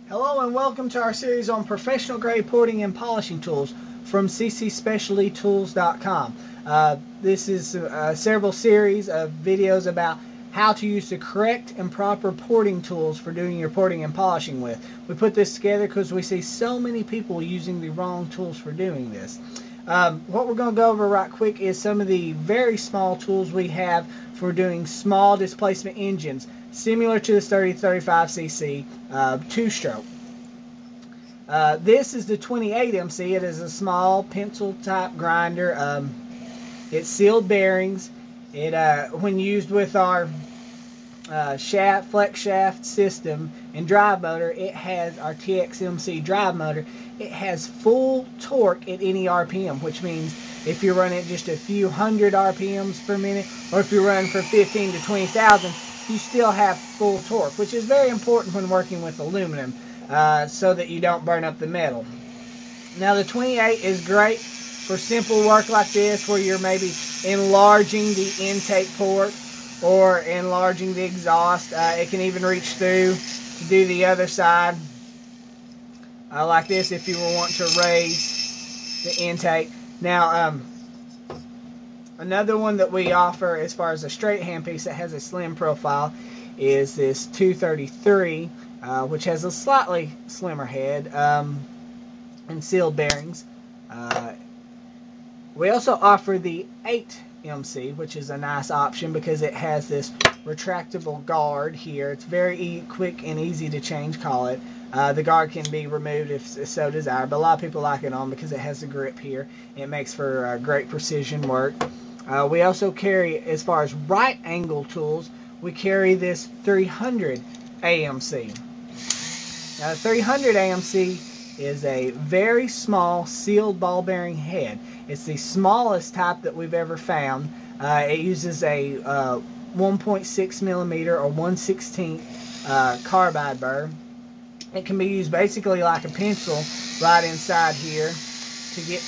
Hello and welcome to our series on professional grade porting and polishing tools from ccspecialtytools.com. This is several series of videos about how to use the correct and proper porting tools for doing your porting and polishing with. We put this together because we see so many people using the wrong tools for doing this. What we're going to go over right quick is some of the very small tools we have for doing small displacement engines, similar to the 30-35cc two-stroke. This is the 28MC. It is a small pencil type grinder. It's sealed bearings. It when used with our flex shaft system and drive motor, it has our TXMC drive motor. It has full torque at any RPM, which means if you're running just a few hundred RPMs per minute, or if you're running for 15 to 20,000, you still have full torque, which is very important when working with aluminum, so that you don't burn up the metal. Now the 28 is great for simple work like this, where you're maybe enlarging the intake port or enlarging the exhaust. It can even reach through to do the other side, like this, if you will want to raise the intake. Now another one that we offer as far as a straight hand piece that has a slim profile is this 233, which has a slightly slimmer head and sealed bearings. We also offer the 8MC, which is a nice option because it has this retractable guard here. It's very quick and easy to change, call it. The guard can be removed if so desired, but a lot of people like it on because it has the grip here. It makes for great precision work. We also carry, as far as right angle tools, we carry this 300 AMC. Now the 300 AMC is a very small sealed ball bearing head. It's the smallest type that we've ever found. It uses a 1.6 millimeter or 1/16 carbide burr. It can be used basically like a pencil right inside here to get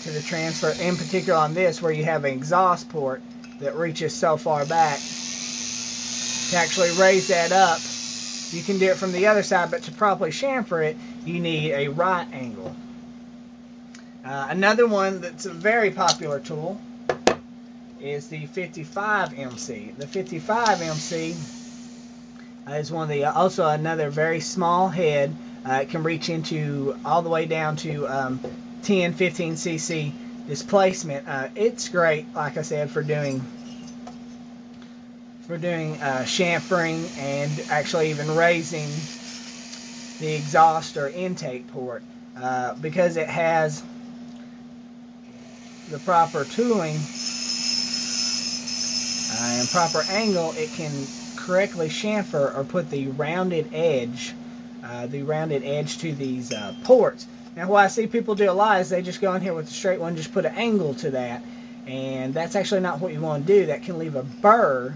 to the transfer. In particular on this, where you have an exhaust port that reaches so far back, to actually raise that up. You can do it from the other side, but to properly chamfer it, you need a right angle. Another one that's a very popular tool is the 55MC. The 55MC is one of the, also another very small head. It can reach into all the way down to 10, 15 cc displacement. It's great, like I said, for doing chamfering and actually even raising the exhaust or intake port, because it has the proper tooling and proper angle. It can correctly chamfer or put the rounded edge to these ports. Now what I see people do a lot is they just go in here with a straight one, just put an angle to that, and that's actually not what you want to do. That can leave a burr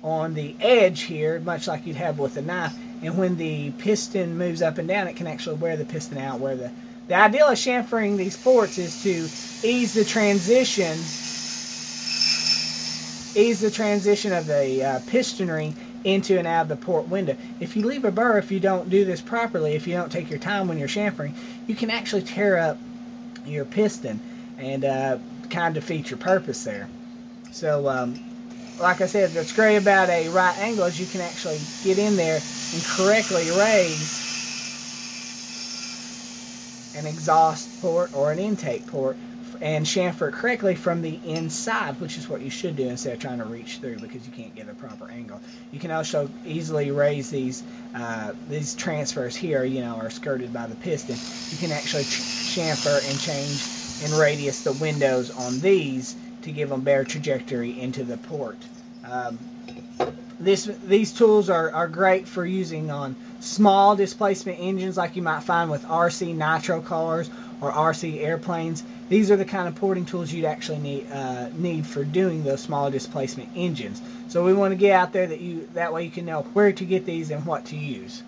on the edge here, much like you'd have with a knife, and when the piston moves up and down, it can actually wear the piston out. Where the ideal of chamfering these ports is to ease the transition of the piston ring into and out of the port window. If you leave a burr, if you don't do this properly, if you don't take your time when you're chamfering, you can actually tear up your piston and kind of defeat your purpose there. So like I said, what's great about a right angle is you can actually get in there and correctly raise an exhaust port or an intake port and chamfer it correctly from the inside, which is what you should do instead of trying to reach through, because you can't get a proper angle. You can also easily raise these transfers here, are skirted by the piston. You can actually chamfer and change in radius the windows on these to give them better trajectory into the port. These tools are great for using on small displacement engines like you might find with RC nitro cars or RC airplanes. These are the kind of porting tools you'd actually need for doing those small displacement engines. So we want to get out there that way you can know where to get these and what to use.